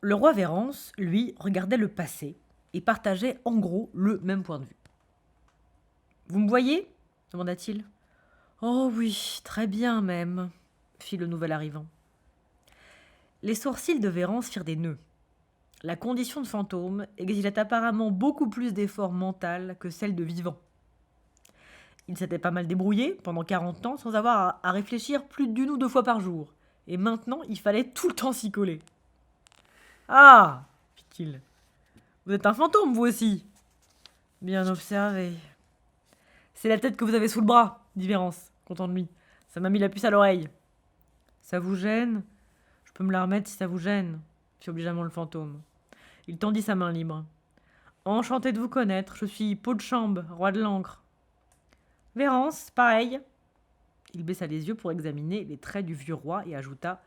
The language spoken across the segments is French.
Le roi Vérance, lui, regardait le passé et partageait en gros le même point de vue. Vous me voyez demanda-t-il. Oh oui, très bien même, fit le nouvel arrivant. Les sourcils de Vérance firent des nœuds. La condition de fantôme exigeait apparemment beaucoup plus d'effort mental que celle de vivant. Il s'était pas mal débrouillé pendant 40 ans sans avoir à réfléchir plus d'une ou deux fois par jour. Et maintenant, il fallait tout le temps s'y coller. Ah fit-il. Vous êtes un fantôme, vous aussi. Bien observé. C'est la tête que vous avez sous le bras, dit Vérance, content de lui. Ça m'a mis la puce à l'oreille. Ça vous gêne? Je peux me la remettre si ça vous gêne, fit obligeamment le fantôme. Il tendit sa main libre. Enchanté de vous connaître, je suis Pot-de-Chambre, roi de l'encre. Vérance, pareil. Il baissa les yeux pour examiner les traits du vieux roi et ajouta.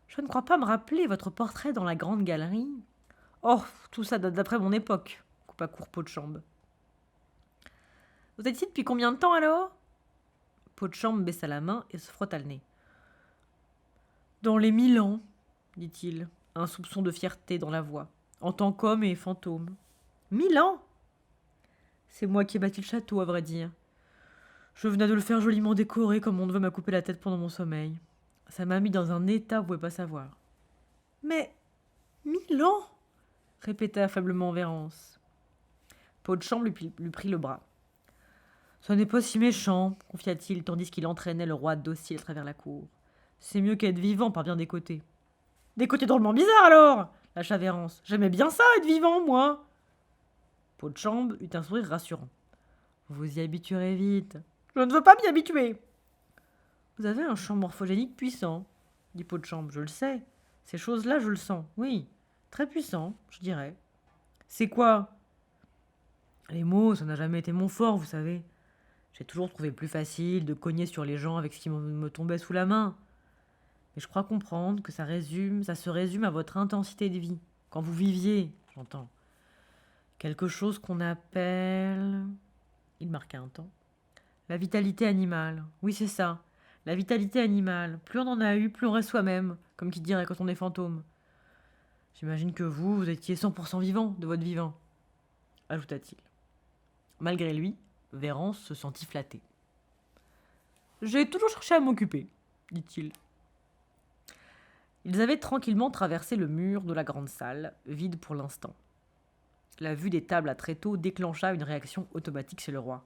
Je ne crois pas me rappeler votre portrait dans la grande galerie. Oh, tout ça date d'après mon époque, coupa court Pot-de-Chambre. Vous êtes ici depuis combien de temps alors? Pot-de-Chambre baissa la main et se frotta le nez. Dans les 1000 ans, dit-il, un soupçon de fierté dans la voix, en tant qu'homme et fantôme. 1000 ans? C'est moi qui ai bâti le château, à vrai dire. Je venais de le faire joliment décorer comme mon neveu m'a coupé la tête pendant mon sommeil. Ça m'a mis dans un état, vous pouvez pas savoir. Mais 1000 ans? Répéta faiblement Vérance. Pot-de-Chambre lui prit le bras. Ce n'est pas si méchant, confia-t-il, tandis qu'il entraînait le roi docile à travers la cour. C'est mieux qu'être vivant par bien des côtés. Des côtés drôlement bizarres alors, lâcha Vérance. J'aimais bien ça, être vivant, moi. Pot-de-Chambre eut un sourire rassurant. Vous y habituerez vite. Je ne veux pas m'y habituer. Vous avez un champ morphogénique puissant, dit Pot-de-Chambre. Je le sais. Ces choses-là, je le sens. Oui, très puissant, je dirais. C'est quoi? Les mots, ça n'a jamais été mon fort, vous savez. J'ai toujours trouvé plus facile de cogner sur les gens avec ce qui me tombait sous la main. Mais je crois comprendre que ça se résume à votre intensité de vie. Quand vous viviez, j'entends. Quelque chose qu'on appelle... Il marqua un temps. La vitalité animale. Oui, c'est ça. La vitalité animale. Plus on en a eu, plus on reste soi-même, comme qui dirait quand on est fantôme. J'imagine que vous étiez 100% vivant de votre vivant, ajouta-t-il. Malgré lui, Vérance se sentit flatté. J'ai toujours cherché à m'occuper, dit-il. Ils avaient tranquillement traversé le mur de la grande salle, vide pour l'instant. La vue des tables à tréteaux déclencha une réaction automatique chez le roi.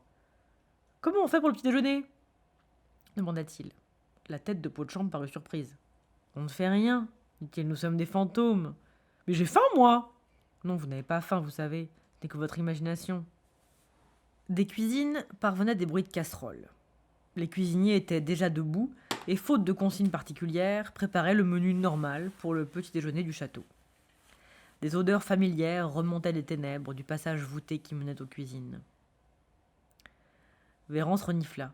Comment on fait pour le petit déjeuner demanda-t-il. La tête de Pot-de-Chambre parut surprise. On ne fait rien, dit-il, nous sommes des fantômes. Mais j'ai faim, moi. Non, vous n'avez pas faim, vous savez, ce n'est que votre imagination. Des cuisines parvenaient des bruits de casseroles. Les cuisiniers étaient déjà debout et, faute de consignes particulières, préparaient le menu normal pour le petit déjeuner du château. Des odeurs familières remontaient des ténèbres du passage voûté qui menait aux cuisines. Vérance renifla.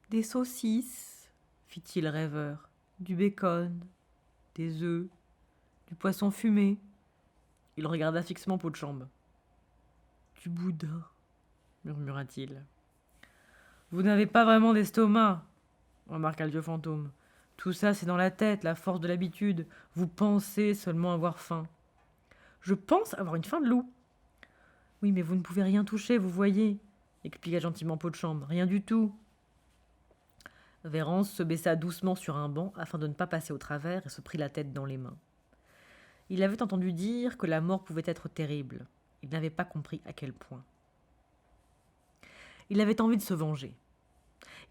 Des saucisses, fit-il rêveur, du bacon, des œufs, du poisson fumé. Il regarda fixement Pot-de-Chambre. Du boudin, murmura-t-il. Vous n'avez pas vraiment d'estomac, remarqua le vieux fantôme. Tout ça, c'est dans la tête, la force de l'habitude. Vous pensez seulement avoir faim. Je pense avoir une faim de loup. Oui, mais vous ne pouvez rien toucher, vous voyez, expliqua gentiment Pot-de-Chambre. Rien du tout. Vérance se baissa doucement sur un banc afin de ne pas passer au travers et se prit la tête dans les mains. Il avait entendu dire que la mort pouvait être terrible. Il n'avait pas compris à quel point. Il avait envie de se venger.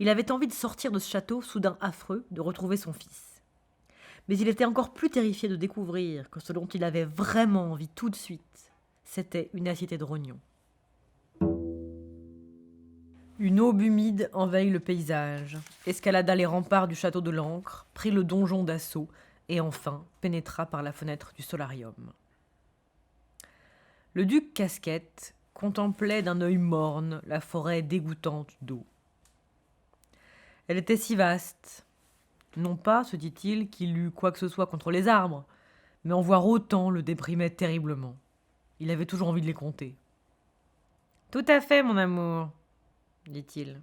Il avait envie de sortir de ce château soudain affreux, de retrouver son fils. Mais il était encore plus terrifié de découvrir que ce dont il avait vraiment envie tout de suite, c'était une assiette de rognons. Une aube humide envahit le paysage, escalada les remparts du château de l'Ancre, prit le donjon d'assaut et enfin pénétra par la fenêtre du solarium. Le duc Casquette contemplait d'un œil morne la forêt dégoûtante d'eau. Elle était si vaste. Non pas, se dit-il, qu'il eût quoi que ce soit contre les arbres, mais en voir autant le déprimait terriblement. Il avait toujours envie de les compter. « Tout à fait, mon amour, » dit-il.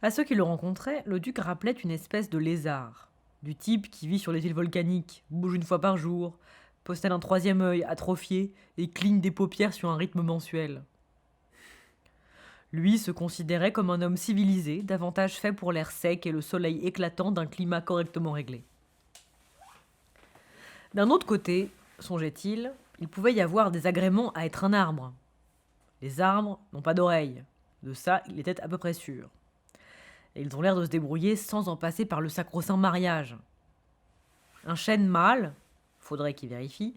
À ceux qui le rencontraient, le duc rappelait une espèce de lézard. du type qui vit sur les îles volcaniques, bouge une fois par jour, possède un troisième œil atrophié et cligne des paupières sur un rythme mensuel. Lui se considérait comme un homme civilisé, davantage fait pour l'air sec et le soleil éclatant d'un climat correctement réglé. D'un autre côté, songeait-il, il pouvait y avoir des agréments à être un arbre. Les arbres n'ont pas d'oreilles, de ça il était à peu près sûr. Et ils ont l'air de se débrouiller sans en passer par le sacro-saint mariage. Un chêne mâle, faudrait qu'il vérifie,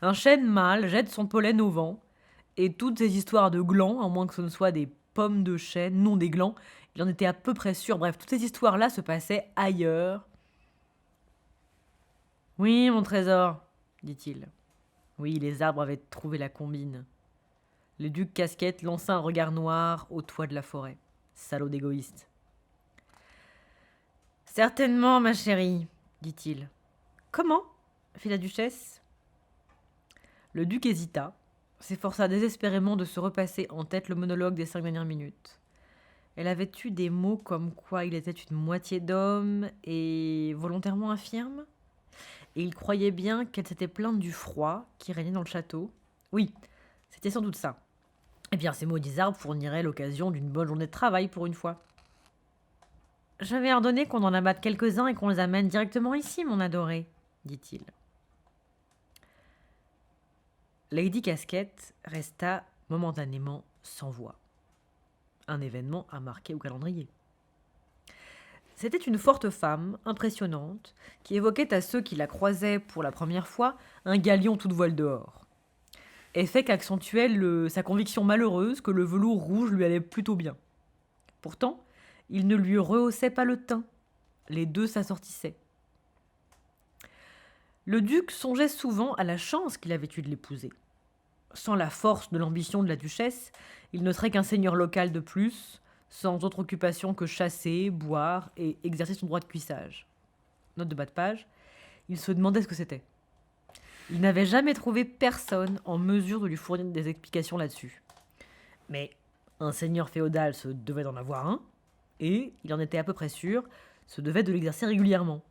un chêne mâle jette son pollen au vent, et toutes ces histoires de glands, à moins que ce ne soit des pommes de chêne, non des glands, il en était à peu près sûr. Bref, toutes ces histoires-là se passaient ailleurs. Oui, mon trésor, dit-il. Oui, les arbres avaient trouvé la combine. Le duc Casquette lança un regard noir au toit de la forêt. Salaud d'égoïste. Certainement, ma chérie, dit-il. Comment fit la duchesse. Le duc hésita, s'efforça désespérément de se repasser en tête le monologue des 5 dernières minutes. Elle avait eu des mots comme quoi il était une moitié d'homme et volontairement infirme. Et il croyait bien qu'elle s'était plainte du froid qui régnait dans le château. Oui, c'était sans doute ça. Eh bien, ces maudits arbres fourniraient l'occasion d'une bonne journée de travail pour une fois. Je vais ordonner qu'on en abatte quelques-uns et qu'on les amène directement ici, mon adoré, dit-il. Lady Casquette resta momentanément sans voix. Un événement à marquer au calendrier. C'était une forte femme, impressionnante, qui évoquait à ceux qui la croisaient pour la première fois un galion toute voile dehors. Effet qu'accentuait sa conviction malheureuse que le velours rouge lui allait plutôt bien. Pourtant, il ne lui rehaussait pas le teint. Les deux s'assortissaient. Le duc songeait souvent à la chance qu'il avait eue de l'épouser. Sans la force de l'ambition de la duchesse, il ne serait qu'un seigneur local de plus, sans autre occupation que chasser, boire et exercer son droit de cuissage. Note de bas de page, il se demandait ce que c'était. Il n'avait jamais trouvé personne en mesure de lui fournir des explications là-dessus. Mais un seigneur féodal se devait d'en avoir un, et, il en était à peu près sûr, se devait de l'exercer régulièrement.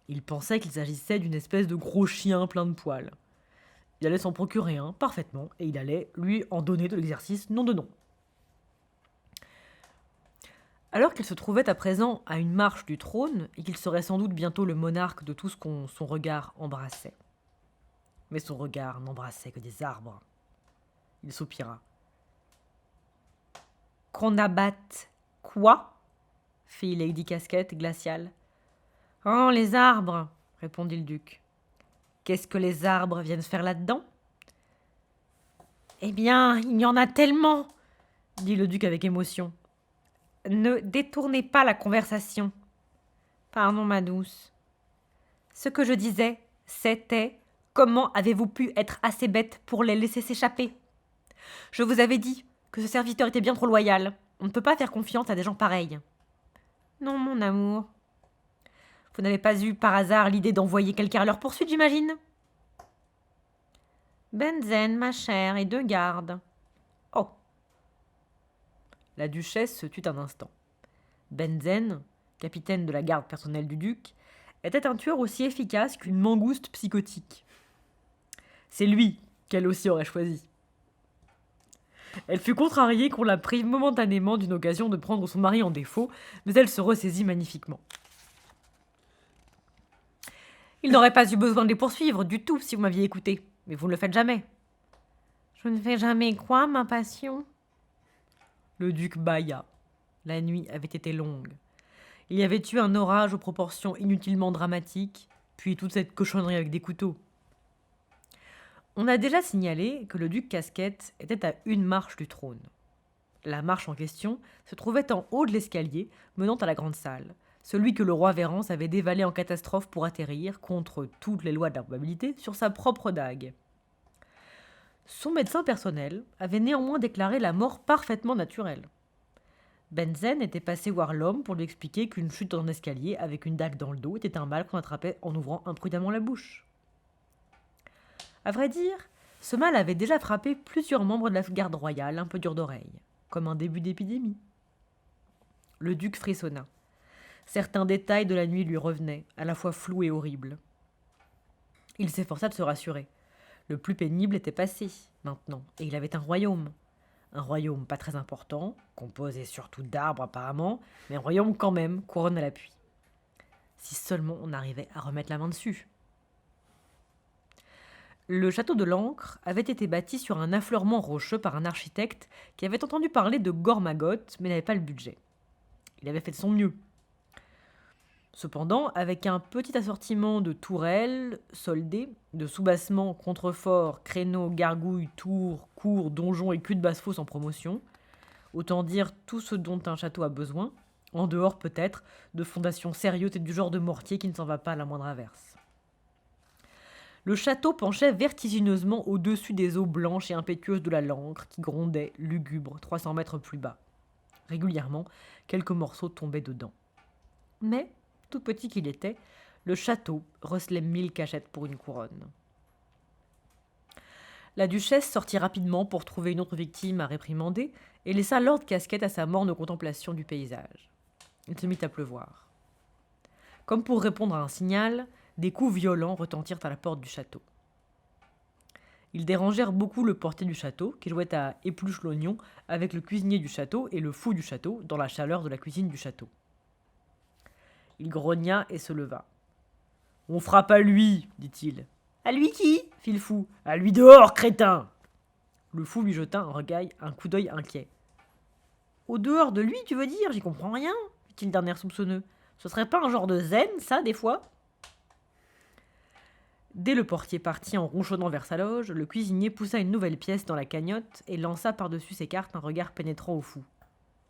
Il pensait qu'il s'agissait d'une espèce de gros chien plein de poils. Il allait s'en procurer un, parfaitement, et il allait lui en donner de l'exercice nom de nom. Alors qu'il se trouvait à présent à une marche du trône, et qu'il serait sans doute bientôt le monarque de tout ce son regard embrassait. Mais son regard n'embrassait que des arbres. Il soupira. Qu'on abatte quoi fit Lady Casquette, glaciale. Oh, les arbres, répondit le duc. Qu'est-ce que les arbres viennent faire là-dedans? Eh bien, il y en a tellement, dit le duc avec émotion. Ne détournez pas la conversation. Pardon, ma douce. Ce que je disais, c'était comment avez-vous pu être assez bête pour les laisser s'échapper? Je vous avais dit que ce serviteur était bien trop loyal. On ne peut pas faire confiance à des gens pareils. Non, mon amour. Vous n'avez pas eu par hasard l'idée d'envoyer quelqu'un à leur poursuite, j'imagine? Benzen, ma chère, et 2 gardes. Oh. La duchesse se tut un instant. Benzen, capitaine de la garde personnelle du duc, était un tueur aussi efficace qu'une mangouste psychotique. C'est lui qu'elle aussi aurait choisi. Elle fut contrariée qu'on la prive momentanément d'une occasion de prendre son mari en défaut, mais elle se ressaisit magnifiquement. Il n'aurait pas eu besoin de les poursuivre du tout si vous m'aviez écouté, mais vous ne le faites jamais. Je ne fais jamais quoi, ma passion? Le duc bâilla. La nuit avait été longue. Il y avait eu un orage aux proportions inutilement dramatiques, puis toute cette cochonnerie avec des couteaux. On a déjà signalé que le duc Casquette était à 1 marche du trône. La marche en question se trouvait en haut de l'escalier menant à la grande salle, celui que le roi Vérance avait dévalé en catastrophe pour atterrir, contre toutes les lois de la probabilité, sur sa propre dague. Son médecin personnel avait néanmoins déclaré la mort parfaitement naturelle. Benzen était passé voir l'homme pour lui expliquer qu'une chute dans un escalier avec une dague dans le dos était un mal qu'on attrapait en ouvrant imprudemment la bouche. À vrai dire, ce mal avait déjà frappé plusieurs membres de la garde royale un peu durs d'oreille, comme un début d'épidémie. Le duc frissonna. Certains détails de la nuit lui revenaient, à la fois flous et horribles. Il s'efforça de se rassurer. Le plus pénible était passé, maintenant, et il avait un royaume. Un royaume pas très important, composé surtout d'arbres apparemment, mais un royaume quand même, couronne à l'appui. Si seulement on arrivait à remettre la main dessus. Le château de l'Ancre avait été bâti sur un affleurement rocheux par un architecte qui avait entendu parler de Gormagoth, mais n'avait pas le budget. Il avait fait de son mieux. Cependant, avec un petit assortiment de tourelles soldées, de soubassements, contreforts, créneaux, gargouilles, tours, cours, donjons et culs de basse-fosse en promotion, autant dire tout ce dont un château a besoin, en dehors peut-être de fondations sérieuses et du genre de mortier qui ne s'en va pas à la moindre averse. Le château penchait vertigineusement au-dessus des eaux blanches et impétueuses de la Lancre qui grondaient, lugubres, 300 mètres plus bas. Régulièrement, quelques morceaux tombaient dedans. Mais, tout petit qu'il était, le château recelait 1000 cachettes pour une couronne. La duchesse sortit rapidement pour trouver une autre victime à réprimander et laissa Lord Casquette à sa morne contemplation du paysage. Il se mit à pleuvoir. Comme pour répondre à un signal, des coups violents retentirent à la porte du château. Ils dérangèrent beaucoup le portier du château, qui jouait à épluche l'oignon avec le cuisinier du château et le fou du château dans la chaleur de la cuisine du château. Il grogna et se leva. « On frappe à lui, dit-il. »« À lui qui ?» fit le fou. « À lui dehors, crétin !» Le fou lui jeta un coup d'œil inquiet. « Au dehors de lui, tu veux dire ? J'y comprends rien, fit-il d'un air soupçonneux. Ce serait pas un genre de zen, ça, des fois ?» Dès le portier parti en ronchonnant vers sa loge, le cuisinier poussa une nouvelle pièce dans la cagnotte et lança par-dessus ses cartes un regard pénétrant au fou.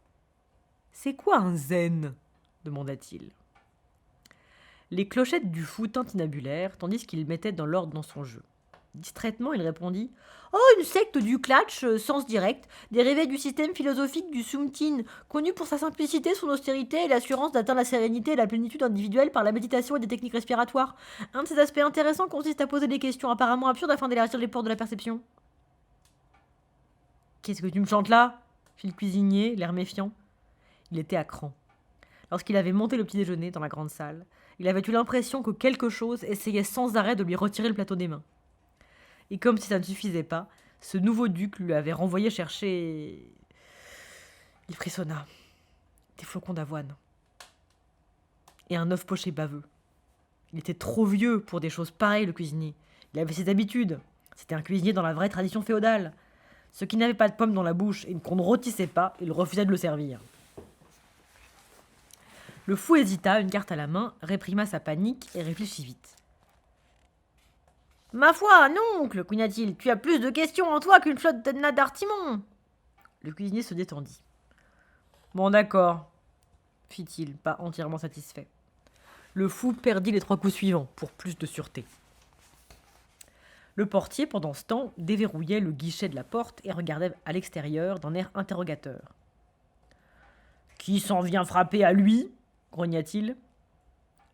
« C'est quoi un zen ?» demanda-t-il. Les clochettes du fou tintinabulèrent, tandis qu'il mettait dans l'ordre dans son jeu. Distraitement, il répondit « Oh, une secte du Klatch, sens direct, dérivée du système philosophique du Sumtin, connu pour sa simplicité, son austérité et l'assurance d'atteindre la sérénité et la plénitude individuelle par la méditation et des techniques respiratoires. Un de ses aspects intéressants consiste à poser des questions apparemment absurdes afin d'élargir les portes de la perception. »« Qu'est-ce que tu me chantes là ?» fit le cuisinier, l'air méfiant. Il était à cran. Lorsqu'il avait monté le petit déjeuner dans la grande salle, il avait eu l'impression que quelque chose essayait sans arrêt de lui retirer le plateau des mains. Et comme si ça ne suffisait pas, ce nouveau duc lui avait renvoyé chercher... Il frissonna. Des flocons d'avoine. Et un œuf poché baveux. Il était trop vieux pour des choses pareilles, le cuisinier. Il avait ses habitudes. C'était un cuisinier dans la vraie tradition féodale. Ce qui n'avait pas de pomme dans la bouche et qu'on ne rôtissait pas, il refusait de le servir. Le fou hésita, une carte à la main, réprima sa panique et réfléchit vite. « Ma foi, non, oncle, cogna-t-il, tu as plus de questions en toi qu'une flotte de nains d'artimon. » Le cuisinier se détendit. « Bon, d'accord, » fit-il, pas entièrement satisfait. Le fou perdit les 3 coups suivants, pour plus de sûreté. Le portier, pendant ce temps, déverrouillait le guichet de la porte et regardait à l'extérieur d'un air interrogateur. « Qui s'en vient frapper à lui ?» grogna-t-il.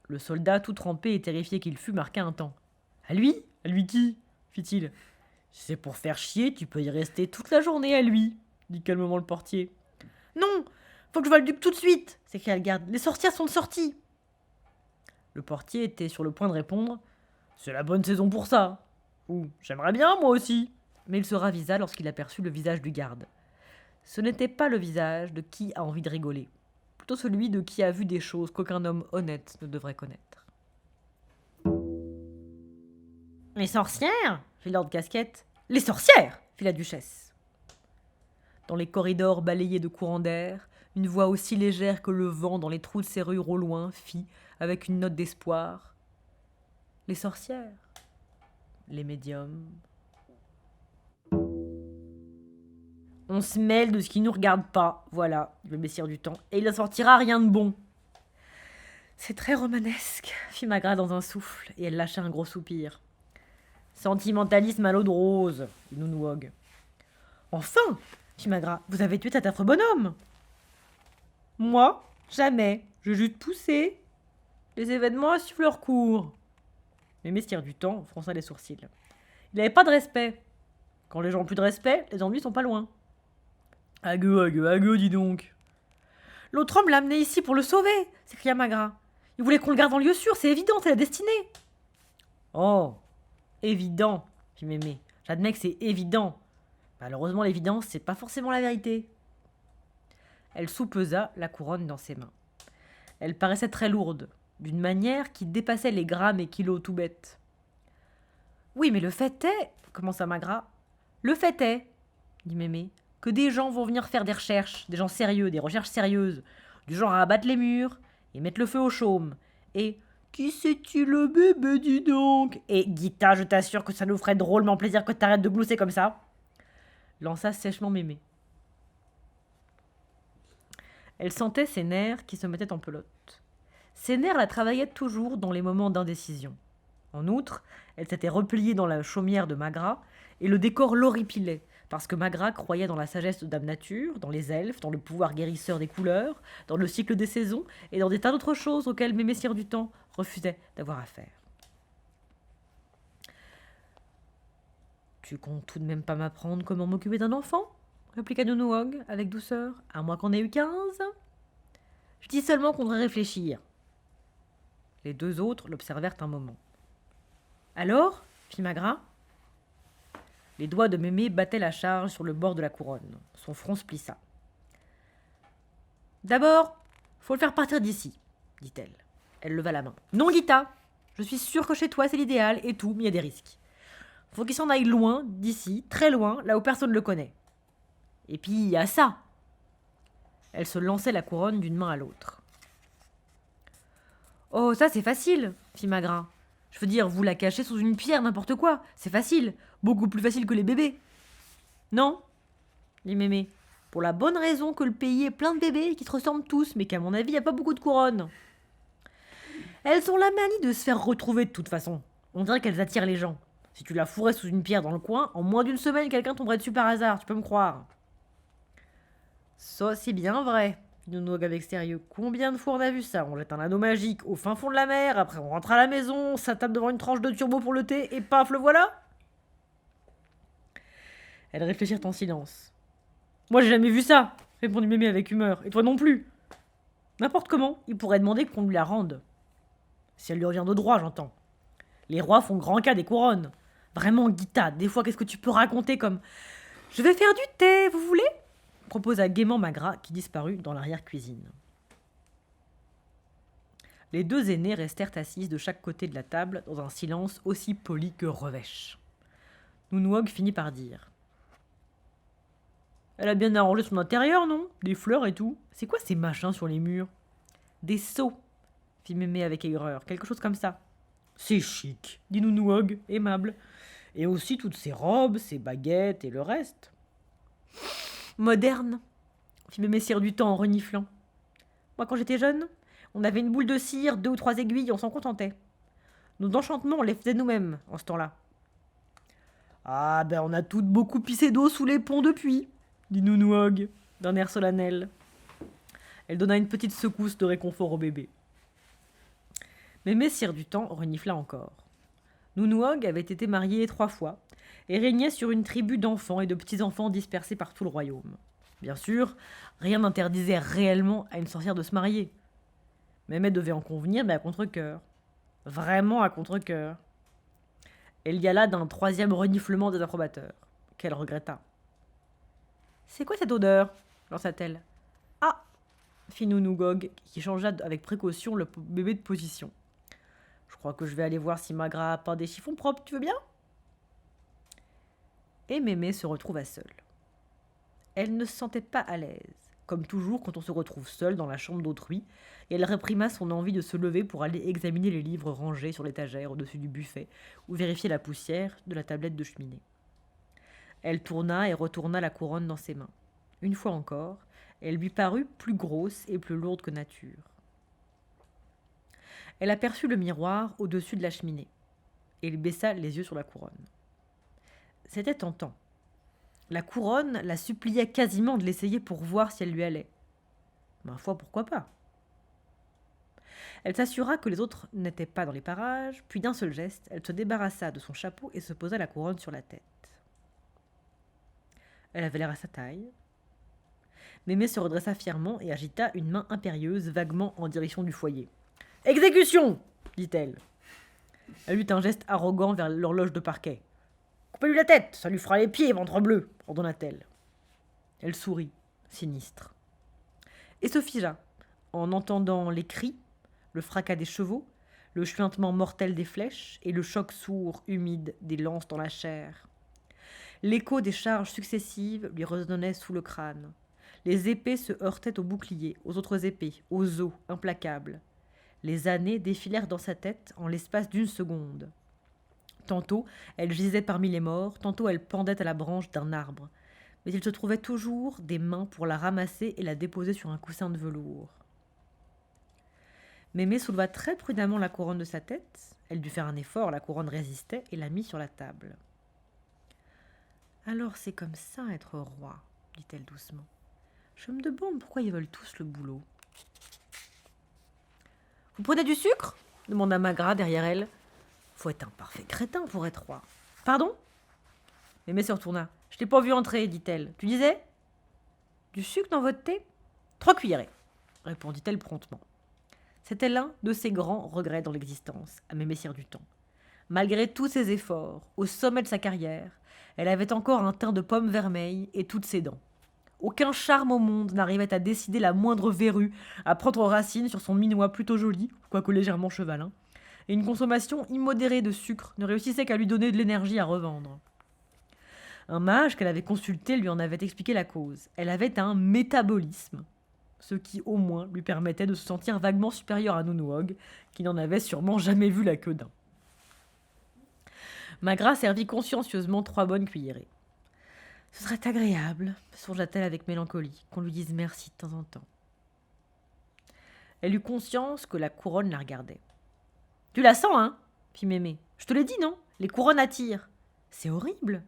Le soldat, tout trempé et terrifié qu'il fût, marqua un temps. « À lui ? À lui qui ?» fit-il. « Si c'est pour faire chier, tu peux y rester toute la journée à lui, » dit calmement le portier. « Non, faut que je voie le duc tout de suite !» s'écria le garde. « Les sorcières sont sorties !» Le portier était sur le point de répondre « C'est la bonne saison pour ça !» ou « J'aimerais bien, moi aussi !» Mais il se ravisa lorsqu'il aperçut le visage du garde. Ce n'était pas le visage de qui a envie de rigoler, plutôt celui de qui a vu des choses qu'aucun homme honnête ne devrait connaître. « Les sorcières ?» fit Lord Casquette. « Les sorcières !» fit la duchesse. Dans les corridors balayés de courants d'air, une voix aussi légère que le vent dans les trous de serrure au loin fit, avec une note d'espoir. « Les sorcières !» Les médiums. On se mêle de ce qui nous regarde pas, voilà, le messire du temps, et il ne sortira rien de bon. C'est très romanesque, fit Magra dans un souffle, et elle lâcha un gros soupir. Sentimentalisme à l'eau de rose, dit Nounouog. Enfin, fit Magra, vous avez tué cet affreux bonhomme. Moi, jamais, j'ai juste poussé. Les événements suivent leur cours. Le messire du temps fronça les sourcils. Il n'avait pas de respect. Quand les gens ont plus de respect, les ennuis sont pas loin. Agueux, dis donc. L'autre homme l'a amené ici pour le sauver, s'écria Magra. Il voulait qu'on le garde en lieu sûr, c'est évident, c'est la destinée. Oh, évident, fit Mémé. J'admets que c'est évident. Malheureusement, l'évidence, c'est pas forcément la vérité. Elle soupesa la couronne dans ses mains. Elle paraissait très lourde, d'une manière qui dépassait les grammes et kilos tout bêtes. Oui, mais le fait est, commença Magra. Le fait est, dit Mémé, que des gens vont venir faire des recherches, des gens sérieux, des recherches sérieuses, du genre à abattre les murs et mettre le feu au chaume. Et qui c'est-il le bébé, dis donc? Et Guita, je t'assure que ça nous ferait drôlement plaisir que t'arrêtes de glousser comme ça, lança sèchement Mémé. Elle sentait ses nerfs qui se mettaient en pelote. Ses nerfs la travaillaient toujours dans les moments d'indécision. En outre, elle s'était repliée dans la chaumière de Magra, et le décor l'horripilait, parce que Magra croyait dans la sagesse de Dame Nature, dans les elfes, dans le pouvoir guérisseur des couleurs, dans le cycle des saisons, et dans des tas d'autres choses auxquelles Mémé Sire du Temps refusait d'avoir affaire. « Tu comptes tout de même pas m'apprendre comment m'occuper d'un enfant ?» répliqua Nounouog avec douceur, « à moins qu'on ait eu 15 ?» Je dis seulement qu'on devrait réfléchir. Les deux autres l'observèrent un moment. Alors, fit Magra. Les doigts de Mémé battaient la charge sur le bord de la couronne. Son front se plissa. D'abord, faut le faire partir d'ici, dit-elle. Elle leva la main. Non, Guita, je suis sûre que chez toi c'est l'idéal et tout, mais il y a des risques. Faut qu'il s'en aille loin, d'ici, très loin, là où personne ne le connaît. Et puis il y a ça. Elle se lançait la couronne d'une main à l'autre. Oh, ça c'est facile, fit Magra. Je veux dire, vous la cachez sous une pierre, n'importe quoi. C'est facile. Beaucoup plus facile que les bébés. Non, dit Mémé. Pour la bonne raison que le pays est plein de bébés qui se ressemblent tous, mais qu'à mon avis, il n'y a pas beaucoup de couronnes. Elles ont la manie de se faire retrouver de toute façon. On dirait qu'elles attirent les gens. Si tu la fourrais sous une pierre dans le coin, en moins d'une semaine, quelqu'un tomberait dessus par hasard, tu peux me croire. Ça, c'est bien vrai, dit Nounouog avec sérieux. Combien de fois on a vu ça? On jette un anneau magique au fin fond de la mer, après on rentre à la maison, on s'attape devant une tranche de turbo pour le thé, et paf, le voilà. Elles réfléchirent en silence. Moi, j'ai jamais vu ça, répondit Mémé avec humeur. Et toi non plus. N'importe comment, il pourrait demander qu'on lui la rende. Si elle lui revient de droit, j'entends. Les rois font grand cas des couronnes. Vraiment, Guita, des fois, qu'est-ce que tu peux raconter comme... Je vais faire du thé, vous voulez? Proposa gaiement Magra, qui disparut dans l'arrière-cuisine. Les deux aînées restèrent assises de chaque côté de la table, dans un silence aussi poli que revêche. Nounouog finit par dire. Elle a bien arrangé son intérieur, non? Des fleurs et tout. C'est quoi ces machins sur les murs? Des seaux, fit Mémé avec aigreur. Quelque chose comme ça. C'est chic, dit Nounouog, aimable. Et aussi toutes ces robes, ces baguettes et le reste. Moderne, fit Mémé Sire du Temps en reniflant. Moi, quand j'étais jeune, on avait une boule de cire, 2 ou 3 aiguilles, on s'en contentait. Nos enchantements, on les faisait nous-mêmes, en ce temps-là. Ah, ben on a toutes beaucoup pissé d'eau sous les ponts depuis, dit Nounouog, d'un air solennel. Elle donna une petite secousse de réconfort au bébé. Mémé Sire du Temps renifla encore. Nounouog avait été marié 3 fois et régnait sur une tribu d'enfants et de petits-enfants dispersés par tout le royaume. Bien sûr, rien n'interdisait réellement à une sorcière de se marier. Mémé devait en convenir, mais à contre-cœur. Vraiment à contre-cœur. Elle y alla d'un 3e reniflement des approbateurs, qu'elle regretta. « C'est quoi cette odeur ?» lança-t-elle. « Ah !» fit Nounouog, qui changea avec précaution le bébé de position. « Je crois que je vais aller voir si Magra a pas des chiffons propres, tu veux bien ?» Et Mémé se retrouva seule. Elle ne se sentait pas à l'aise, comme toujours quand on se retrouve seule dans la chambre d'autrui, et elle réprima son envie de se lever pour aller examiner les livres rangés sur l'étagère au-dessus du buffet, ou vérifier la poussière de la tablette de cheminée. Elle tourna et retourna la couronne dans ses mains. Une fois encore, elle lui parut plus grosse et plus lourde que nature. Elle aperçut le miroir au-dessus de la cheminée, et il baissa les yeux sur la couronne. C'était tentant. La couronne la suppliait quasiment de l'essayer pour voir si elle lui allait. Ma foi, pourquoi pas? Elle s'assura que les autres n'étaient pas dans les parages, puis d'un seul geste, elle se débarrassa de son chapeau et se posa la couronne sur la tête. Elle avait l'air à sa taille, Mémé se redressa fièrement et agita une main impérieuse vaguement en direction du foyer. « Exécution !» dit-elle. Elle eut un geste arrogant vers l'horloge de parquet. « Coupez-lui la tête, ça lui fera les pieds, ventre-bleu !» ordonna-t-elle. Elle sourit, sinistre. Et se figea, en entendant les cris, le fracas des chevaux, le chuintement mortel des flèches et le choc sourd, humide des lances dans la chair. L'écho des charges successives lui résonnait sous le crâne. Les épées se heurtaient aux boucliers, aux autres épées, aux os implacables. Les années défilèrent dans sa tête en l'espace d'une seconde. Tantôt, elle gisait parmi les morts, tantôt elle pendait à la branche d'un arbre. Mais il se trouvait toujours des mains pour la ramasser et la déposer sur un coussin de velours. Mémé souleva très prudemment la couronne de sa tête. Elle dut faire un effort, la couronne résistait et la mit sur la table. « Alors c'est comme ça être roi, dit-elle doucement. Je me demande pourquoi ils veulent tous le boulot. »« Vous prenez du sucre ?» demanda Magra derrière elle. « Faut être un parfait crétin pour être roi. »« Pardon ?» Mémé se retourna. « Je t'ai pas vu entrer, dit-elle. Tu disais ?»« Du sucre dans votre thé ?»« 3 cuillerées, répondit-elle promptement. C'était l'un de ses grands regrets dans l'existence, à Mémé Sire-du-Temps. Malgré tous ses efforts, au sommet de sa carrière, elle avait encore un teint de pomme vermeille et toutes ses dents. Aucun charme au monde n'arrivait à décider la moindre verrue à prendre racine sur son minois plutôt joli, quoique légèrement chevalin, et une consommation immodérée de sucre ne réussissait qu'à lui donner de l'énergie à revendre. Un mage qu'elle avait consulté lui en avait expliqué la cause. Elle avait un métabolisme, ce qui au moins lui permettait de se sentir vaguement supérieure à Nounouog, qui n'en avait sûrement jamais vu la queue d'un. Magra servit consciencieusement 3 bonnes cuillerées. Ce serait agréable, songea-t-elle avec mélancolie, qu'on lui dise merci de temps en temps. Elle eut conscience que la couronne la regardait. « Tu la sens, hein ?» fit Mémé. « Je te l'ai dit, non ? Les couronnes attirent. »« C'est horrible. »«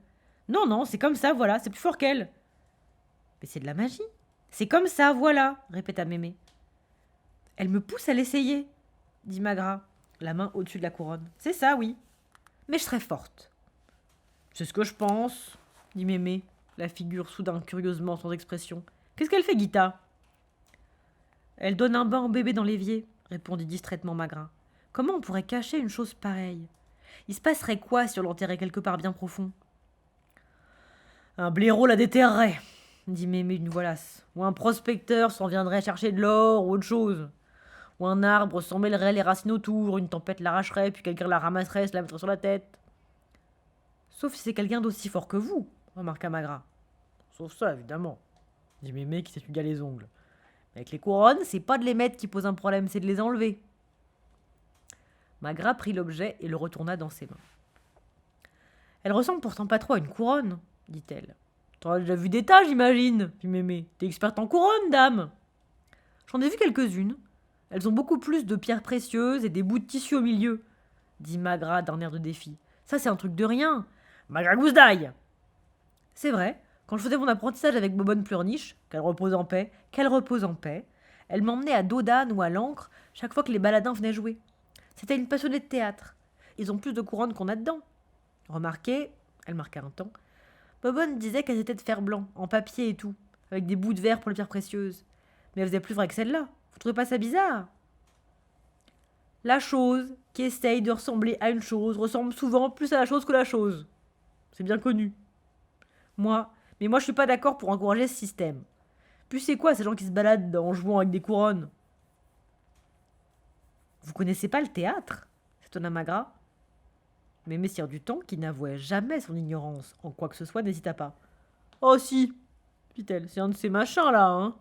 Non, c'est comme ça, voilà, c'est plus fort qu'elle. »« Mais c'est de la magie. »« C'est comme ça, voilà, » répéta Mémé. « Elle me pousse à l'essayer, » dit Magra, la main au-dessus de la couronne. « C'est ça, oui. Mais je serai forte. »« C'est ce que je pense, » dit Mémé, la figure soudain curieusement sans expression. « Qu'est-ce qu'elle fait, Guita ?»« Elle donne un bain au bébé dans l'évier, » répondit distraitement Magra. « Comment on pourrait cacher une chose pareille ? Il se passerait quoi si on l'enterrait quelque part bien profond ? » « Un blaireau la déterrerait, » dit Mémé d'une voix lasse. « Ou un prospecteur s'en viendrait chercher de l'or ou autre chose. Ou un arbre s'en mêlerait les racines autour, une tempête l'arracherait, puis quelqu'un la ramasserait et se la mettrait sur la tête. »« Sauf si c'est quelqu'un d'aussi fort que vous, » remarqua Magra. « Sauf ça, évidemment, » dit Mémé qui s'essuya les ongles. « Mais avec les couronnes, c'est pas de les mettre qui pose un problème, c'est de les enlever. » Magra prit l'objet et le retourna dans ses mains. « Elle ressemble pourtant pas trop à une couronne, » dit-elle. « T'en as déjà vu des tas, j'imagine, » fit Mémé. « T'es experte en couronne, dame. »« J'en ai vu quelques-unes. Elles ont beaucoup plus de pierres précieuses et des bouts de tissu au milieu, » dit Magra d'un air de défi. « Ça, c'est un truc de rien. Magra gousse d'ail !» C'est vrai, quand je faisais mon apprentissage avec Bobonne Pleurniche, qu'elle repose en paix, elle m'emmenait à dos d'âne ou à l'encre chaque fois que les baladins venaient jouer. C'était une passionnée de théâtre. Ils ont plus de couronnes qu'on a dedans. Remarquez, elle marqua un temps, Bobonne disait qu'elles étaient de fer blanc, en papier et tout, avec des bouts de verre pour les pierres précieuses. Mais elle faisait plus vrai que celle-là. Vous trouvez pas ça bizarre ? La chose qui essaye de ressembler à une chose ressemble souvent plus à la chose que la chose. C'est bien connu. Moi je suis pas d'accord pour encourager ce système. Puis c'est quoi ces gens qui se baladent en jouant avec des couronnes ? Vous connaissez pas le théâtre ? S'étonna Magra. Mais Messire du Temps, qui n'avouait jamais son ignorance en quoi que ce soit, n'hésita pas. « Oh si, fit-elle, c'est un de ces machins là, hein ?»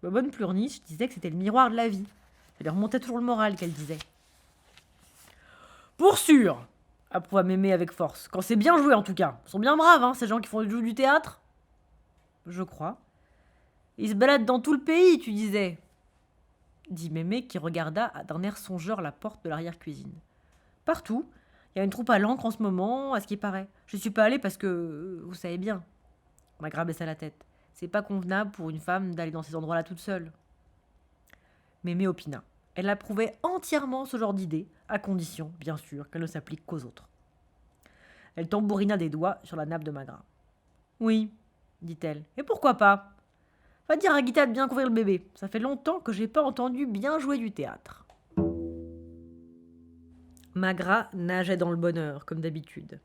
Bobonne Pleurniche disait que c'était le miroir de la vie. Ça lui remontait toujours le moral, qu'elle disait. « Pour sûr !» approuva Mémé avec force. « Quand c'est bien joué en tout cas. Ils sont bien braves, hein, ces gens qui font du théâtre. »« Je crois. »« Ils se baladent dans tout le pays, tu disais, » dit Mémé qui regarda d'un air songeur la porte de l'arrière-cuisine. « Partout. Il y a une troupe à l'encre en ce moment, à ce qui paraît. Je suis pas allée parce que... vous savez bien. » Magra baissa la tête. « C'est pas convenable pour une femme d'aller dans ces endroits-là toute seule. » Mémé opina. Elle approuvait entièrement ce genre d'idée, à condition, bien sûr, qu'elle ne s'applique qu'aux autres. Elle tambourina des doigts sur la nappe de Magra. « Oui, dit-elle. Et pourquoi pas? Va dire à Guita de bien couvrir le bébé. Ça fait longtemps que j'ai pas entendu bien jouer du théâtre. Magra nageait dans le bonheur, comme d'habitude.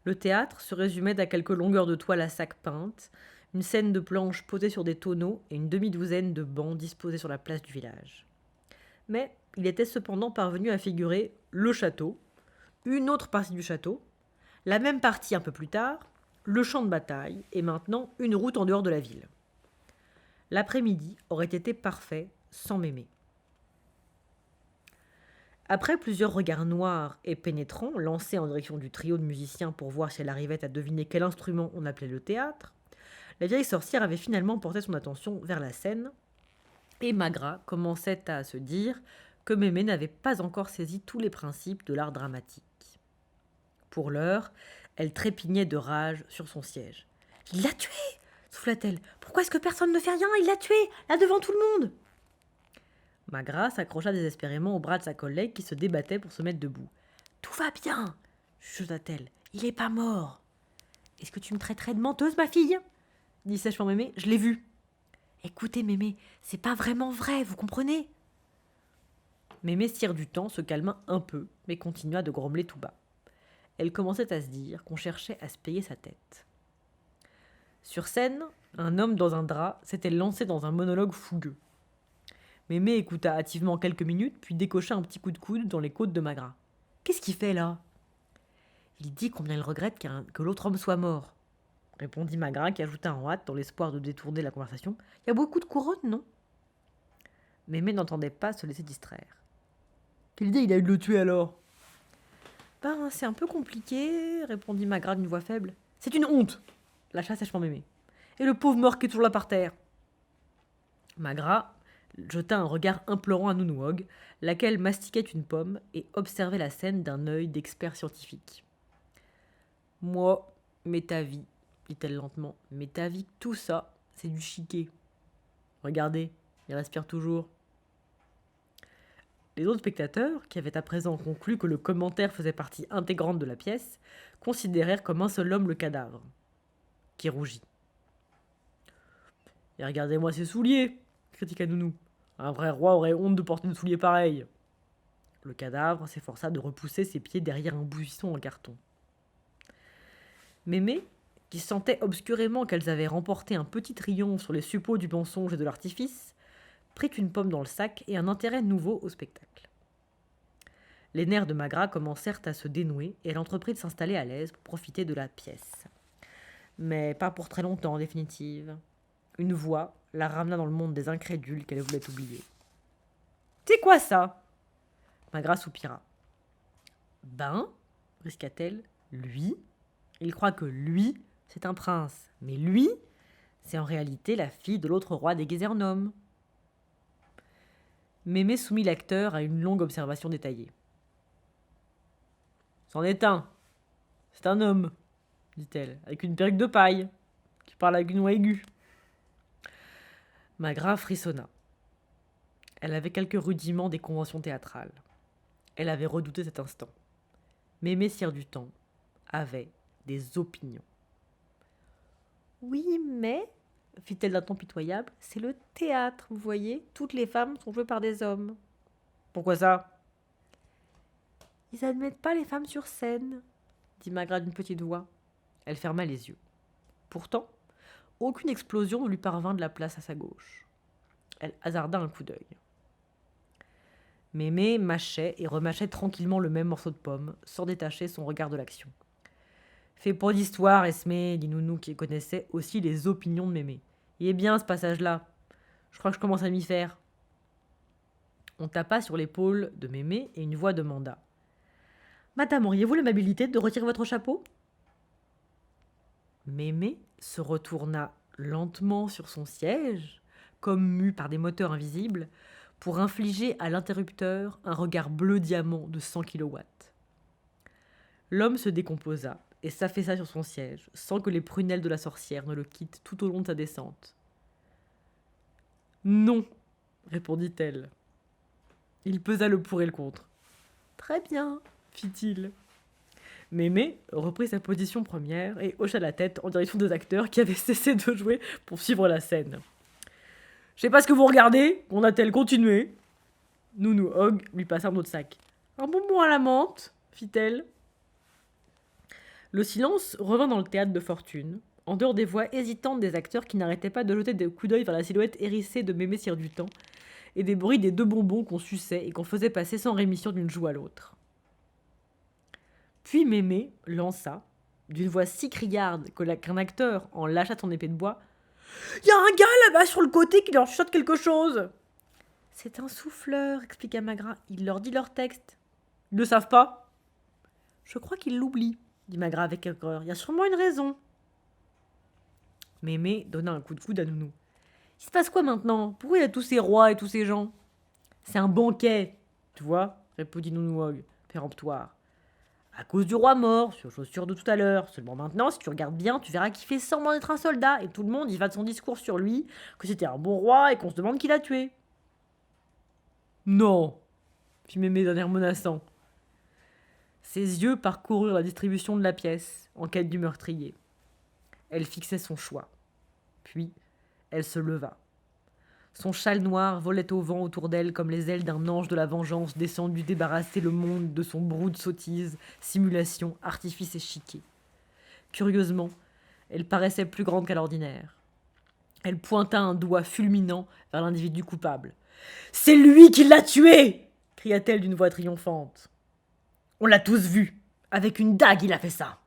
Le théâtre se résumait à quelques longueurs de toile à sac peinte, une scène de planches posée sur des tonneaux et une demi-douzaine de bancs disposés sur la place du village. Mais il était cependant parvenu à figurer le château, une autre partie du château, la même partie un peu plus tard, le champ de bataille et maintenant une route en dehors de la ville. L'après-midi aurait été parfait sans Mémé. Après plusieurs regards noirs et pénétrants lancés en direction du trio de musiciens pour voir si elle arrivait à deviner quel instrument on appelait le théâtre, la vieille sorcière avait finalement porté son attention vers la scène, et Magra commençait à se dire que Mémé n'avait pas encore saisi tous les principes de l'art dramatique. Pour l'heure, elle trépignait de rage sur son siège. « Il l'a tué !» souffla-t-elle. « Pourquoi est-ce que personne ne fait rien? Il l'a tué, là devant tout le monde !» Magra s'accrocha désespérément au bras de sa collègue qui se débattait pour se mettre debout. « Tout va bien !» chuchota-t-elle. « Il n'est pas mort !»« Est-ce que tu me traiterais de menteuse, ma fille ?» dit sèchement Mémé. « Je l'ai vu. »« Écoutez, Mémé, c'est pas vraiment vrai, vous comprenez ?» Mémé Cire du Temps se calma un peu, mais continua de grommeler tout bas. Elle commençait à se dire qu'on cherchait à se payer sa tête. Sur scène, un homme dans un drap s'était lancé dans un monologue fougueux. Mémé écouta hâtivement quelques minutes, puis décocha un petit coup de coude dans les côtes de Magra. « Qu'est-ce qu'il fait là ?»« Il dit combien il regrette que l'autre homme soit mort, » répondit Magra, qui ajouta en hâte dans l'espoir de détourner la conversation. « Il y a beaucoup de couronnes, non ?» Mémé n'entendait pas se laisser distraire. « Quelle idée il a eu de le tuer alors ?»« Ben, c'est un peu compliqué, » répondit Magra d'une voix faible. « C'est une honte !» lâcha sèchement Mémé. « Et le pauvre mort qui est toujours là par terre !» Magra jeta un regard implorant à Nounouog, laquelle mastiquait une pomme et observait la scène d'un œil d'expert scientifique. « Moi, m'est avis, dit-elle lentement, m'est avis que tout ça, c'est du chiquet. Regardez, il respire toujours. » Les autres spectateurs, qui avaient à présent conclu que le commentaire faisait partie intégrante de la pièce, considérèrent comme un seul homme le cadavre, qui rougit. « Et regardez-moi ces souliers !» critiqua Nounou. « Un vrai roi aurait honte de porter des souliers pareils. » Le cadavre s'efforça de repousser ses pieds derrière un buisson en carton. Mémé, qui sentait obscurément qu'elles avaient remporté un petit triomphe sur les suppôts du mensonge et de l'artifice, prit une pomme dans le sac et un intérêt nouveau au spectacle. Les nerfs de Magra commencèrent à se dénouer et elle entreprit de s'installer à l'aise pour profiter de la pièce. Mais pas pour très longtemps, en définitive. Une voix la ramena dans le monde des incrédules qu'elle voulait oublier. « C'est quoi ça ?» Magra soupira. « Ben, risqua-t-elle, lui, il croit que lui, c'est un prince. Mais lui, c'est en réalité la fille de l'autre roi déguisé en homme. » Mémé soumit l'acteur à une longue observation détaillée. « C'en est un. C'est un homme, dit-elle, avec une perruque de paille, qui parle avec une voix aiguë. » Magra frissonna. Elle avait quelques rudiments des conventions théâtrales. Elle avait redouté cet instant. Mémé Cire du Temps avait des opinions. « Oui, mais, fit-elle d'un ton pitoyable, c'est le théâtre, vous voyez, toutes les femmes sont jouées par des hommes. »« Pourquoi ça ?»« Ils admettent pas les femmes sur scène, » dit Magra d'une petite voix. Elle ferma les yeux. Pourtant, aucune explosion ne lui parvint de la place à sa gauche. Elle hasarda un coup d'œil. Mémé mâchait et remâchait tranquillement le même morceau de pomme, sans détacher son regard de l'action. « Fais pas d'histoire, Esmé, dit Nounou qui connaissait aussi les opinions de Mémé. Il est bien ce passage-là. Je crois que je commence à m'y faire. » On tapa sur l'épaule de Mémé et une voix demanda. « Madame, auriez-vous l'amabilité de retirer votre chapeau ?» Mémé se retourna lentement sur son siège, comme mue par des moteurs invisibles, pour infliger à l'interrupteur un regard bleu diamant de 100 kilowatts. L'homme se décomposa et s'affaissa sur son siège, sans que les prunelles de la sorcière ne le quittent tout au long de sa descente. « Non, répondit-elle. Il pesa le pour et le contre. « Très bien, fit-il. » Mémé reprit sa position première et hocha la tête en direction des acteurs qui avaient cessé de jouer pour suivre la scène. « Je sais pas ce que vous regardez, on a-t-elle continué ?» Nounou Hogg lui passa un autre sac. « Un bonbon à la menthe ?» fit-elle. Le silence revint dans le théâtre de fortune, en dehors des voix hésitantes des acteurs qui n'arrêtaient pas de jeter des coups d'œil vers la silhouette hérissée de Mémé Sire-du-Temps et des bruits des 2 bonbons qu'on suçait et qu'on faisait passer sans rémission d'une joue à l'autre. Puis Mémé lança, d'une voix si criarde qu'un acteur en lâcha son épée de bois. « Y a un gars là-bas sur le côté qui leur chuchote quelque chose !»« C'est un souffleur, expliqua Magra. Il leur dit leur texte. »« Ils ne savent pas ?»« Je crois qu'ils l'oublient, dit Magra avec aigreur. Il y a sûrement une raison. » Mémé donna un coup de coude à Nounou. « Il se passe quoi maintenant? Pourquoi il y a tous ces rois et tous ces gens ?»« C'est un banquet, tu vois, répondit Nounou Hogg, péremptoire. À cause du roi mort, sur chaussure de tout à l'heure. Seulement maintenant, si tu regardes bien, tu verras qu'il fait semblant d'être un soldat, et tout le monde y va de son discours sur lui, que c'était un bon roi et qu'on se demande qui l'a tué. »« Non !» fit Mémé d'un air menaçant. Ses yeux parcoururent la distribution de la pièce, en quête du meurtrier. Elle fixait son choix. Puis, elle se leva. Son châle noir volait au vent autour d'elle comme les ailes d'un ange de la vengeance descendu débarrasser le monde de son brou de sottises, simulation, artifice et chiquet. Curieusement, elle paraissait plus grande qu'à l'ordinaire. Elle pointa un doigt fulminant vers l'individu coupable. « C'est lui qui l'a tué !» cria-t-elle d'une voix triomphante. « On l'a tous vu. Avec une dague, il a fait ça. »